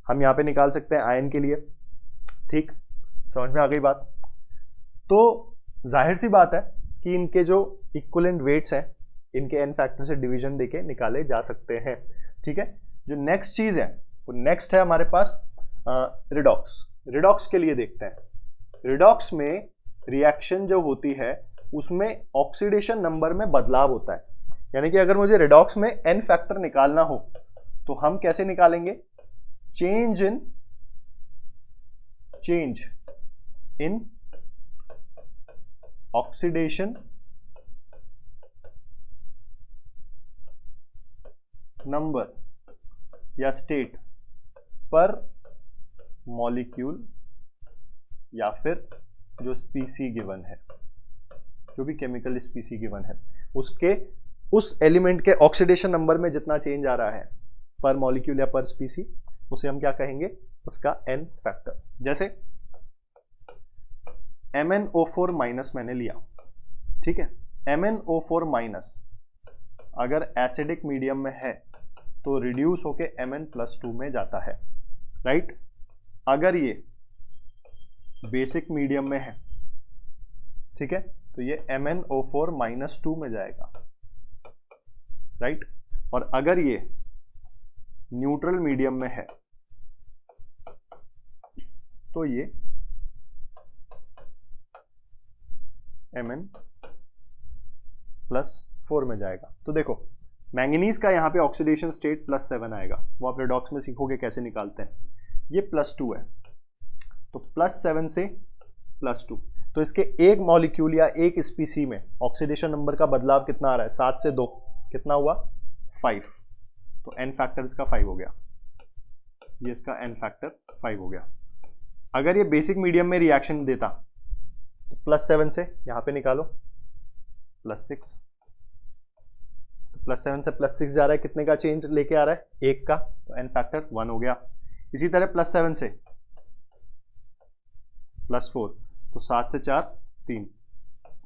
A: हम यहाँ पे निकाल सकते हैं आयन के लिए, ठीक, समझ में आ गई बात। तो जाहिर सी बात है कि इनके जो इक्विवेलेंट वेट्स हैं इनके एन फैक्टर से डिवीजन देके निकाले जा सकते हैं, ठीक है। जो नेक्स्ट चीज है वो नेक्स्ट है हमारे पास रिडॉक्स। रिडॉक्स के लिए देखते हैं, रिडॉक्स में रिएक्शन जो होती है उसमें ऑक्सीडेशन नंबर में बदलाव होता है। यानी कि अगर मुझे रिडॉक्स में एन फैक्टर निकालना हो तो हम कैसे निकालेंगे, चेंज इन ऑक्सीडेशन नंबर या स्टेट पर मॉलिक्यूल या फिर जो स्पीसी गिवन है, जो भी केमिकल स्पीसी गिवन है उसके उस एलिमेंट के ऑक्सीडेशन नंबर में जितना चेंज आ रहा है पर मॉलिक्यूल या पर स्पीसी, उसे हम क्या कहेंगे, उसका एन फैक्टर। जैसे MnO4 माइनस मैंने लिया, ठीक है। MnO4 अगर एसिडिक मीडियम में है तो रिड्यूस होके Mn+2 में जाता है, राइट। अगर ये बेसिक मीडियम में है, ठीक है, तो ये MnO4 -2 में जाएगा, राइट। और अगर ये न्यूट्रल मीडियम में है तो ये Mn+4 में जाएगा। तो देखो मैंगनीज का यहाँ पे ऑक्सीडेशन स्टेट +7 आएगा, वो आप रिडॉक्स में सीखोगे कैसे निकालते हैं। ये +2 है तो +7 से +2, तो इसके एक मॉलिक्यूल या एक स्पीसी में ऑक्सीडेशन नंबर का बदलाव कितना आ रहा है, 7 से 2 कितना हुआ 5, तो एन फैक्टर इसका 5 हो गया, ये इसका एन फैक्टर 5 हो गया। अगर ये बेसिक मीडियम में रिएक्शन देता तो +7 से यहां पे निकालो +6, तो +7 से +6 जा रहा है, कितने का चेंज लेके आ रहा है, 1 का, तो एन फैक्टर 1 हो गया। इसी तरह +7 से +4 तो 7 से 4 3,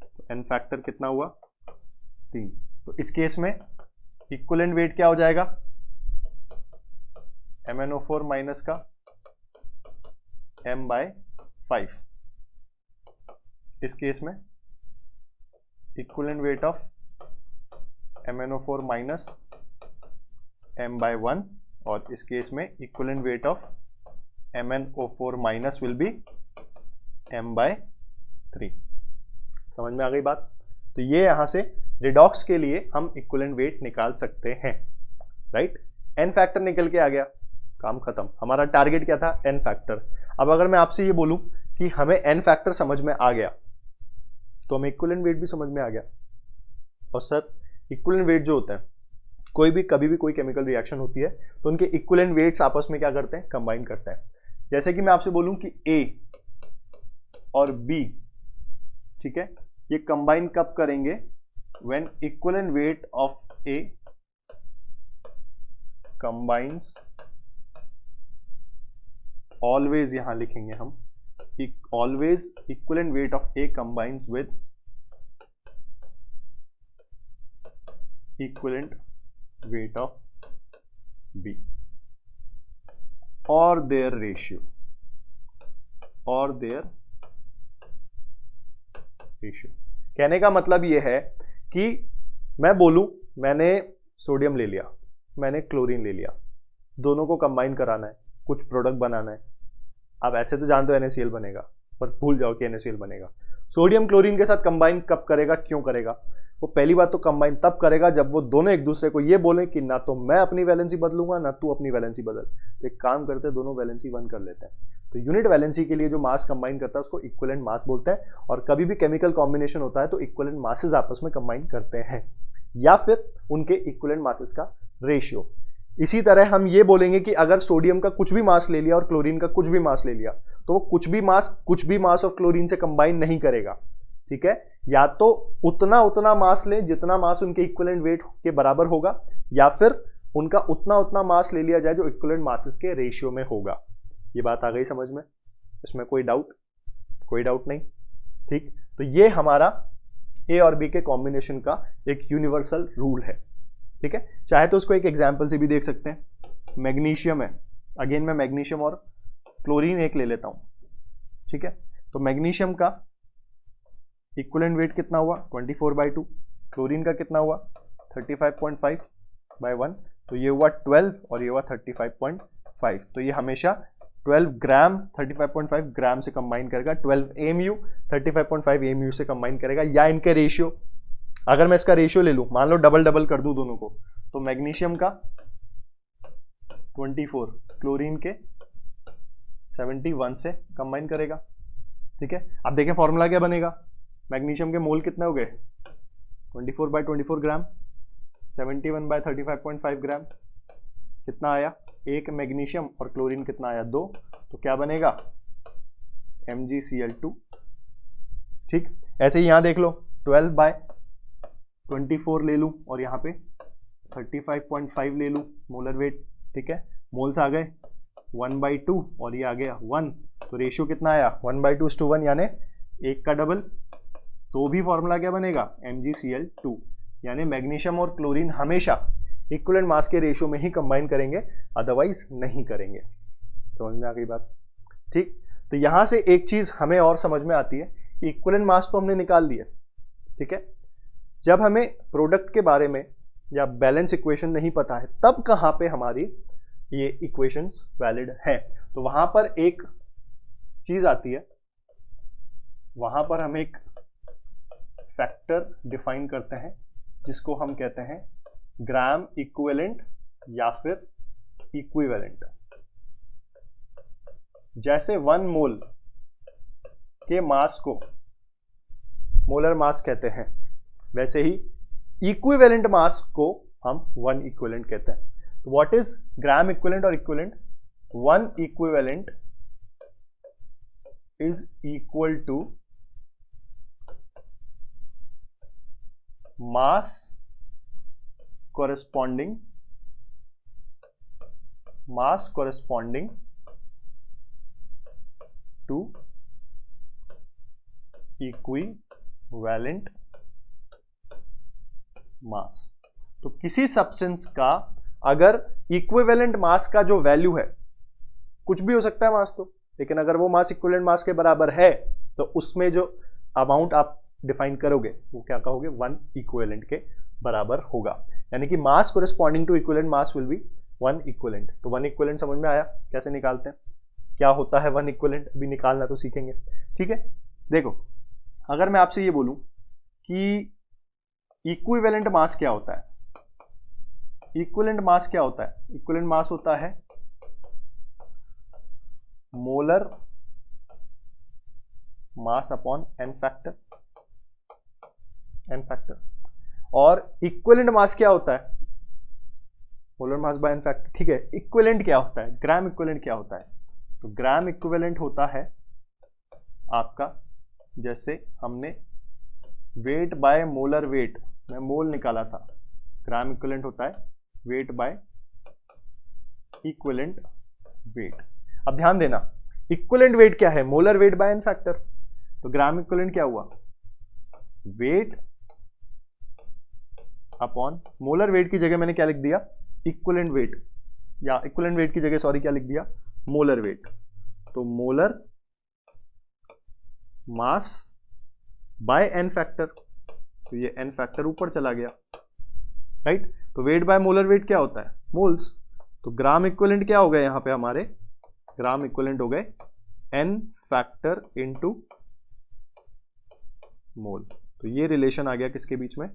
A: तो n फैक्टर कितना हुआ 3। तो इस केस में इक्विवेलेंट वेट क्या हो जाएगा MnO4 माइनस का m/5। इस केस में equivalent weight of MnO4 minus m/1 और इस केस में equivalent weight of MnO4 minus will be m/3। समझ में आ गई बात। तो ये यहां से रिडॉक्स के लिए हम इक्विवेलेंट वेट निकाल सकते हैं, राइट। n फैक्टर निकल के आ गया, काम खत्म। हमारा टारगेट क्या था n फैक्टर। अब अगर मैं आपसे ये बोलूं कि हमें n फैक्टर समझ में आ गया तो हमें इक्विवेलेंट वेट भी समझ में आ गया। और सर इक्विवेलेंट वेट जो होता है, कोई भी कभी भी कोई केमिकल रिएक्शन होती है तो उनके इक्विवेलेंट वेट्स आपस में क्या करते हैं, कंबाइन करते हैं। जैसे कि मैं आपसे बोलूं कि A और B, ठीक है, ये कंबाइन कब करेंगे, when equivalent weight of A combines, always यहां लिखेंगे हम, always equivalent weight of A combines with equivalent weight of B और देयर रेशियो, कहने का मतलब यह है कि मैं बोलूं मैंने सोडियम ले लिया, मैंने क्लोरीन ले लिया, दोनों को कंबाइन कराना है, कुछ प्रोडक्ट बनाना है। आप ऐसे तो जानते हो NaCl बनेगा, पर भूल जाओ कि NaCl बनेगा। सोडियम क्लोरीन के साथ कंबाइन कब करेगा, क्यों करेगा? वो पहली बात तो कंबाइन तब करेगा जब वो दोनों एक दूसरे को ये बोले कि ना तो मैं अपनी वैलेंसी बदलूंगा ना तू अपनी वैलेंसी बदल। तो एक काम करते हैं, दोनों वैलेंसी 1 कर लेते हैं। तो यूनिट वैलेंसी के लिए जो मास कंबाइन करता है उसको इक्विवेलेंट मास बोलते हैं। और कभी भी केमिकल कॉम्बिनेशन होता है तो इक्विवेलेंट मासेस आपस में कंबाइन करते हैं, या फिर उनके इक्विवेलेंट मासेस का रेशियो। इसी तरह हम ये बोलेंगे कि अगर सोडियम का कुछ भी मास ले लिया और क्लोरीन का कुछ भी मास ले लिया तो वो कुछ भी मास ऑफ क्लोरीन से कंबाइन नहीं करेगा, ठीक है। या तो उतना मास ले जितना मास उनके इक्विवेलेंट वेट के बराबर होगा, या फिर उनका उतना मास ले लिया जाए जो इक्विवेलेंट मासेस के रेशियो में होगा। ये बात आ गई समझ में? इसमें कोई डाउट नहीं, ठीक। तो ये हमारा ए और बी के कॉम्बिनेशन का एक यूनिवर्सल रूल है, ठीक है। चाहे तो उसको एक एग्जांपल से भी देख सकते हैं। मैग्नीशियम है, अगेन मैं मैग्नीशियम और क्लोरीन एक ले लेता हूं, ठीक है। तो मैग्नीशियम का इक्विवेलेंट वेट कितना हुआ 24/2, क्लोरीन का कितना हुआ 35.5/1, तो ये हुआ 12 और ये हुआ 35.5। तो ये हमेशा 12 ग्राम 35.5 ग्राम से कंबाइन करेगा, 12 AMU 35.5 AMU से कंबाइन करेगा, या इनके रेशियो। अगर मैं इसका रेशियो ले लूं, मान लो डबल कर दूं दोनों को, तो मैग्नीशियम का 24 क्लोरीन के 71 से कंबाइन करेगा, ठीक है। अब देखें फॉर्मूला क्या बनेगा। मैग्नीशियम के मोल कितने हो गए 24/24 ग्राम, 71/35.5 ग्राम, कितना आया, एक मैग्नीशियम, और क्लोरीन कितना आया 2, तो क्या बनेगा MgCl2, ठीक। ऐसे ही यहां देख लो 12/24 ले लूं और यहां पे 35.5 ले लूं मोलर वेट, ठीक है। मोल्स आ गए 1/2 और ये आ गया 1, तो रेशियो कितना आया 1/2:1, यानी एक का डबल। तो भी फॉर्मूला क्या बनेगा MgCl2, यानी मैग्नीशियम और क्लोरीन हमेशा इक्विवेलेंट मास के रेशियो में ही कंबाइन करेंगे, अदरवाइज नहीं करेंगे। समझ में आ गई बात, ठीक। तो यहां से एक चीज हमें और समझ में आती है कि इक्विवेलेंट मास तो हमने निकाल लिया, ठीक है। जब हमें प्रोडक्ट के बारे में या बैलेंस इक्वेशन नहीं पता है, तब कहां पे हमारी ये इक्वेशंस वैलिड है। तो वहां पर एक चीज आती है, वहां पर हम एक फैक्टर डिफाइन करते हैं जिसको हम कहते हैं ग्राम इक्विवेलेंट या फिर इक्विवेलेंट। जैसे 1 मोल के मास को मोलर मास कहते हैं, वैसे ही इक्विवेलेंट मास को हम 1 इक्विवेलेंट कहते हैं। तो व्हाट इज ग्राम इक्विवेलेंट और equivalent? 1 equivalent is equal to mass corresponding to equivalent mass. तो किसी सब्सटेंस का अगर इक्विवेलेंट मास का जो वैल्यू है, कुछ भी हो सकता है मास तो, लेकिन अगर वो मास इक्विवेलेंट मास के बराबर है तो उसमें जो अमाउंट आप डिफाइन करोगे वो क्या कहोगे, 1 इक्विवेलेंट के बराबर होगा। यानी कि mass corresponding to equivalent mass will be 1 equivalent. तो 1 इक्विवेलेंट समझ में आया कैसे निकालते हैं, क्या होता है 1 इक्विवेलेंट, अभी निकालना तो सीखेंगे। ठीक है, देखो अगर मैं आपसे ये बोलूं कि इक्विवेलेंट मास क्या होता है, इक्विवेलेंट मास क्या होता है, इक्विवेलेंट मास होता है molar mass upon n factor, n factor. और इक्विवेलेंट मास क्या होता है, molar mass by n factor. ठीक है, इक्विवेलेंट क्या होता है, ग्राम इक्विवेलेंट क्या होता है, तो ग्राम इक्विवेलेंट होता है आपका, जैसे हमने वेट बाय मोलर वेट में मोल निकाला था, ग्राम इक्विवेलेंट होता है वेट बाय इक्विवेलेंट वेट। अब ध्यान देना, इक्विवेलेंट वेट क्या है, molar weight by n factor. तो ग्राम इक्विवेलेंट क्या हुआ, वेट अपॉन मोलर वेट की जगह मैंने क्या लिख दिया, इक्विवेलेंट वेट, या इक्विवेलेंट वेट की जगह सॉरी क्या लिख दिया, मोलर वेट। तो molar mass by n factor, तो ये n फैक्टर ऊपर चला गया, राइट। तो वेट बाय मोलर वेट क्या होता है, मोल्स। तो ग्राम इक्विवेलेंट क्या हो गए यहां पे हमारे, ग्राम इक्विवेलेंट हो गए n फैक्टर इनटू मोल। तो ये रिलेशन आ गया किसके बीच में,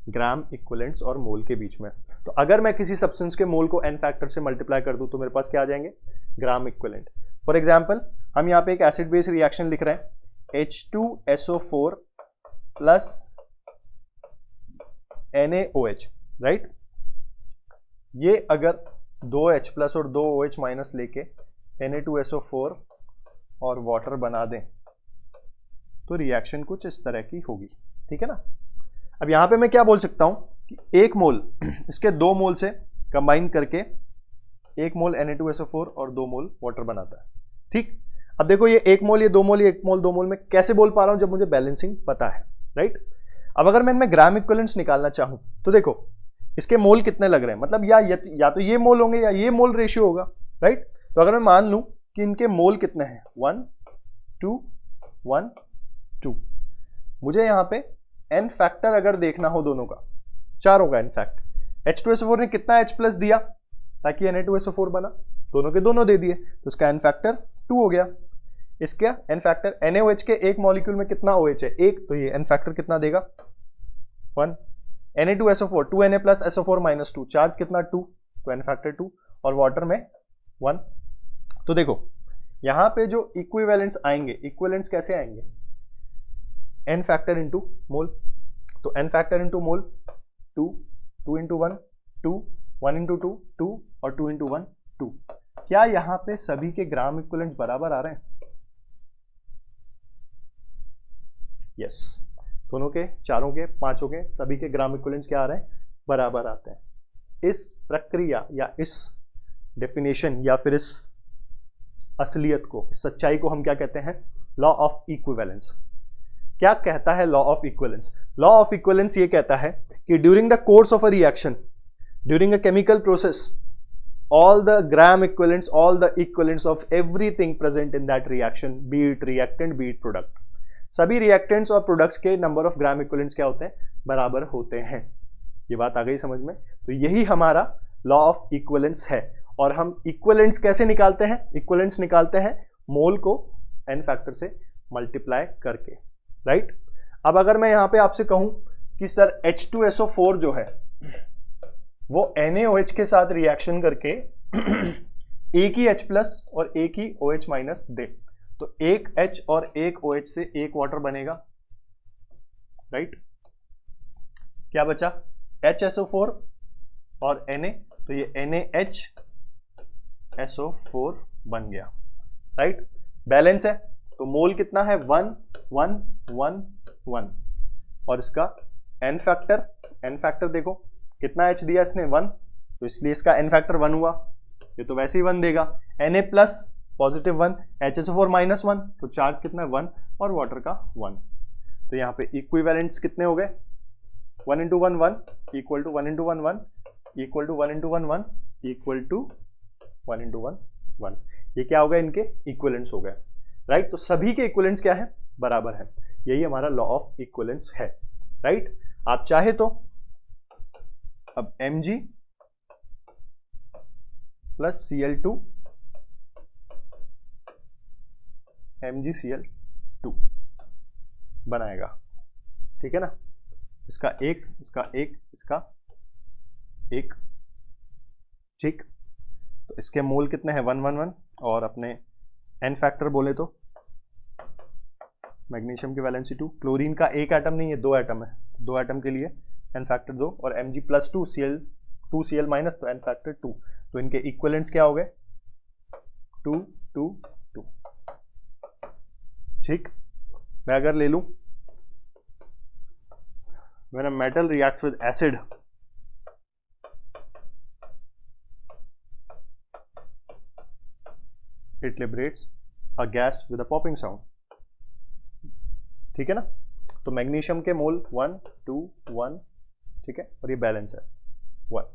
A: ग्राम इक्विवेलेंट्स और मोल के बीच में। तो अगर मैं किसी सब्सटेंस के मोल को n फैक्टर से मल्टीप्लाई कर दूं तो मेरे पास क्या आ जाएंगे, ग्राम इक्विवेलेंट। फॉर एग्जांपल हम यहाँ पे एक एसिड बेस रिएक्शन लिख रहे हैं, H2SO4 प्लस NaOH, राइट। ये अगर 2H प्लस और 2OH माइनस लेके Na2SO4 और वाटर बना दें तो रिएक्शन कुछ इस तरह की होगी, ठीक है ना। अब यहां पे मैं क्या बोल सकता हूं कि एक मोल इसके 2 मोल से कंबाइन करके 1 मोल Na2SO4 और 2 मोल वाटर बनाता है, ठीक। अब देखो ये 1 मोल, ये 2 मोल, ये 1 मोल 2 मोल में कैसे बोल पा रहा हूं, जब मुझे बैलेंसिंग पता है, राइट। अब अगर मैं इनमें ग्राम इक्विवेलेंट्स निकालना चाहूं तो देखो इसके मोल कितने लग रहे हैं, मतलब या तो ये मोल होंगे या ये मोल रेशियो होगा, राइट। तो अगर मैं मान लूं कि इनके मोल कितने हैं, 1 2 1 2, मुझे यहां पे n फैक्टर अगर देखना हो दोनों का, चारों का n फैक्टर, H2SO4 ने कितना H प्लस दिया ताकि Na2SO4 बना, दोनों के दोनों दे दिए, तो इसका n फैक्टर 2 हो गया। इसका n फैक्टर NaOH के एक मॉलिक्यूल में कितना OH है, 1, तो ये n फैक्टर कितना देगा, 1। Na2SO4 2Na plus SO4 minus 2, charge कितना 2, तो n फैक्टर 2, और वाटर में 1। तो देखो यहां पे जो इक्विवेलेंट्स आएंगे, इक्विवेलेंट्स कैसे आएंगे, n फैक्टर इंटू मोल। तो n फैक्टर इंटू मोल 2, 2 इंटू 1 2, 1 इंटू 2 2, और 2 इंटू 1 2। क्या यहां पे सभी के ग्राम इक्विवेलेंट बराबर आ रहे हैं, यस। दोनों के, चारों के, पांचों के, सभी के ग्राम इक्विवेलेंट्स क्या आ रहे हैं, बराबर आते हैं। इस प्रक्रिया या इस डेफिनेशन या फिर इस असलियत को, इस सच्चाई को हम क्या कहते हैं, लॉ ऑफ इक्विवेलेंस। क्या कहता है law of equivalence, law of equivalence ये कहता है कि during the course of a reaction, during a chemical process, all the gram equivalents, all the equivalents of everything present in that reaction, be it reactant, be it product, सभी रिएक्टेंट्स और प्रोडक्ट्स के नंबर ऑफ ग्राम इक्विवेलेंट्स क्या होते हैं, बराबर होते हैं। ये बात आ गई समझ में। तो यही हमारा लॉ ऑफ इक्विवेलेंस है। और हम इक्विवेलेंट्स कैसे निकालते हैं, इक्विवेलेंट्स निकालते हैं मोल को n फैक्टर से मल्टीप्लाई करके, राइट। अब अगर मैं यहां पे आपसे कहूं कि सर H2SO4 जो है वो NaOH के साथ रिएक्शन करके एक ही H प्लस और एक ही OH माइनस दे, तो एक H और एक OH से एक वाटर बनेगा, राइट। क्या बचा, HSO4 और Na, तो ये NaHSO4 बन गया, राइट। बैलेंस है, तो मोल कितना है, 1 1 1 1, और इसका n फैक्टर देखो कितना H दिया इसने, 1, तो इसलिए इसका n फैक्टर 1 हुआ, ये तो वैसे ही 1 देगा। Na plus positive 1, HSO4 minus 1, तो चार्ज कितना है 1, और वाटर का 1। तो यहाँ पे इक्विवेलेंट्स कितने हो गए, 1 into 1 1 equal to 1 into 1 1 equal to 1 into 1 1 equal to 1 into 1 1। ये क्या हो गया, इनके इक्विवेलेंट्स हो गए, राइट। तो सभी के इक्विवेलेंट्स क्या है, बराबर है। यही हमारा लॉ ऑफ इक्विवेलेंस है, राइट। आप चाहे तो अब Mg प्लस Cl2 MgCl2 बनाएगा, ठीक है ना। इसका एक, इसका एक, इसका एक, ठीक। तो इसके मोल कितने हैं, 1 1 1। और अपने n फैक्टर बोले तो मैग्नीशियम की वैलेंसी 2, क्लोरीन का एक एटम नहीं है, 2 एटम है, 2 एटम के लिए n फैक्टर 2, और Mg प्लस 2 Cl माइनस, तो n फैक्टर 2। तो इनके इक्विवेलेंट्स क्या हो गए, 2 2 2, ठीक। मैं अगर ले लूं, when a metal reacts with acid, it liberates a gas with a popping sound, ठीक है ना। तो मैग्नीशियम के मोल 1 2 1, ठीक है, और ये बैलेंस है 1,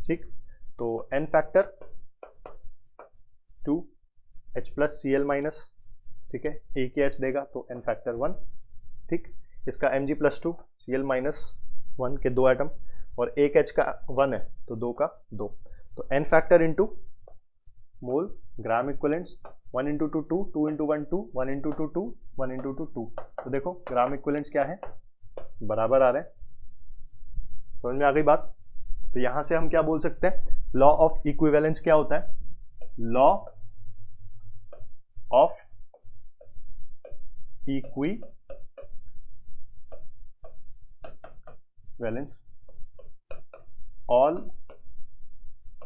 A: ठीक। तो n factor 2 H plus Cl minus, ठीक है, एक ही H देगा तो n फैक्टर 1, ठीक। इसका Mg प्लस 2 Cl माइनस 1 के 2 एटम, और एक H का 1 है तो 2 का 2, तो n factor into mole gram equivalents 1 into 2 2, 2 into 1 2, 1 into 2 2, 1 into 2 2। तो देखो ग्राम इक्विवेलेंट्स क्या है, बराबर आ रहे हैं। समझ में आ गई बात। तो यहां से हम क्या बोल सकते हैं, लॉ ऑफ इक्विवेलेंस क्या होता है, law of equivalence, all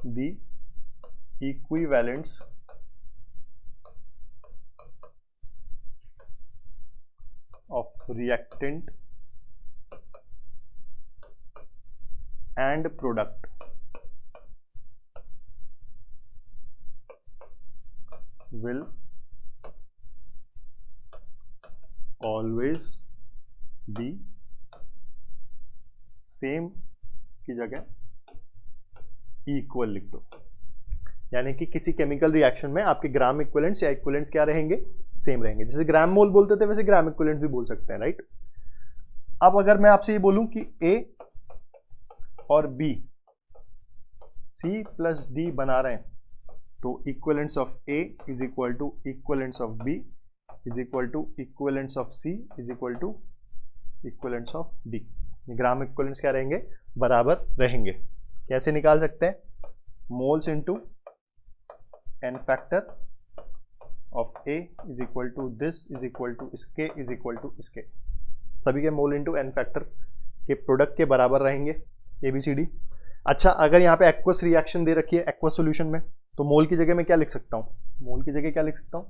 A: the equivalents of reactant and product will always be same की जगह इक्वल लिख दो। यानी कि किसी केमिकल रिएक्शन में आपके ग्राम इक्विवेलेंट्स या इक्विवेलेंट्स क्या रहेंगे, सेम रहेंगे। जैसे ग्राम मोल बोलते थे वैसे ग्राम इक्विवेलेंट भी बोल सकते हैं, राइट। अब अगर मैं आपसे ये बोलूं कि A और B C प्लस D बना रहे हैं, तो equivalents of A is equal to equivalents of B is equal to equivalents of C is equal to equivalents of D। Gram equivalents क्या रहेंगे, बराबर रहेंगे। कैसे निकाल सकते हैं, moles into n factor of A is equal to this is equal to इसके इज इक्वल टू इसके, सभी के मोल इंटू n फैक्टर के प्रोडक्ट के बराबर रहेंगे, ABCD। अच्छा, अगर यहाँ पे एक्वस रिएक्शन दे रखी है एक्वस सॉल्यूशन में, तो मोल की जगह में क्या लिख सकता हूँ, मोल की जगह क्या लिख सकता हूँ,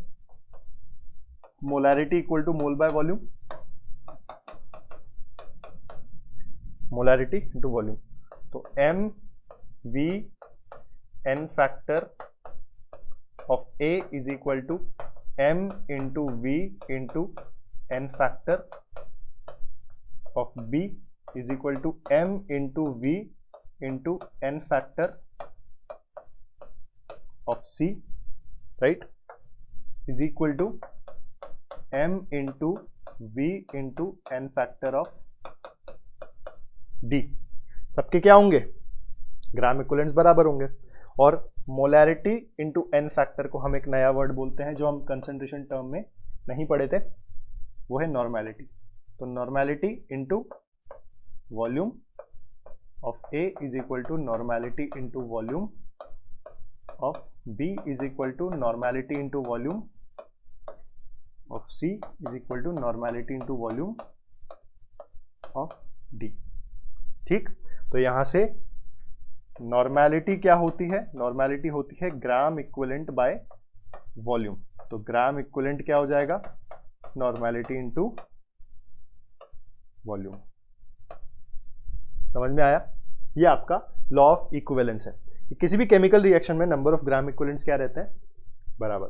A: molarity equal to mole by volume, molarity into volume. तो MV n factor of A is equal to M into V into n factor of B is equal to M into V into n factor of C, right, is equal to M into V into n factor of D। सबके क्या होंगे, ग्राम इक्विवेलेंट्स बराबर होंगे। और मोलैरिटी इंटू n फैक्टर को हम एक नया वर्ड बोलते हैं जो हम कंसंट्रेशन टर्म में नहीं पढ़े थे, वो है नॉर्मेलिटी। तो normality into volume of A is equal to normality into volume of B is equal to normality into volume of C is equal to normality into volume of D, ठीक। तो यहां से नॉर्मेलिटी क्या होती है, नॉर्मेलिटी होती है ग्राम इक्विवेलेंट बाय वॉल्यूम। तो ग्राम इक्विवेलेंट क्या हो जाएगा, नॉर्मेलिटी इनटू वॉल्यूम। समझ में आया, ये आपका लॉ ऑफ इक्विवेलेंस है कि किसी भी केमिकल रिएक्शन में नंबर ऑफ ग्राम इक्विवेलेंट्स क्या रहते हैं, बराबर।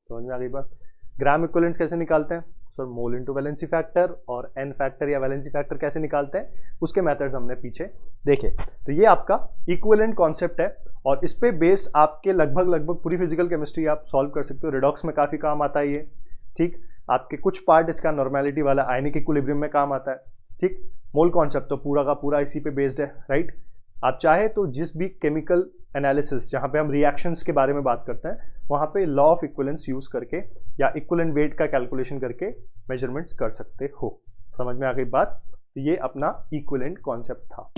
A: समझ में आ गई बात। ग्राम इक्विवेलेंट्स कैसे निकालते हैं सर? मोल इनटू वैलेंसी फैक्टर और एन फैक्टर या वैलेंसी फैक्टर कैसे निकालते हैं उसके मेथड्स हमने पीछे देखे। तो ये आपका इक्विवेलेंट कॉन्सेप्ट है और इस पे बेस्ड आपके लगभग पूरी फिजिकल केमिस्ट्री आप सॉल्व कर सकते हो। रिडॉक्स में काफी काम आता है ये, ठीक। आपके कुछ पार्ट इसका नॉर्मेलिटी वाला आयनिक इक्विलिब्रियम में काम आता है, ठीक। मोल कॉन्सेप्ट तो पूरा का पूरा इसी पे बेस्ड है, राइट। आप चाहे तो जिस भी केमिकल एनालिसिस जहाँ पे हम रिएक्शंस के बारे में बात करते हैं वहाँ पे लॉ ऑफ इक्विवेलेंस यूज करके या इक्विवेलेंट वेट का कैलकुलेशन करके मेजरमेंट्स कर सकते हो। समझ में आ गई बात? ये अपना इक्विवेलेंट कॉन्सेप्ट था।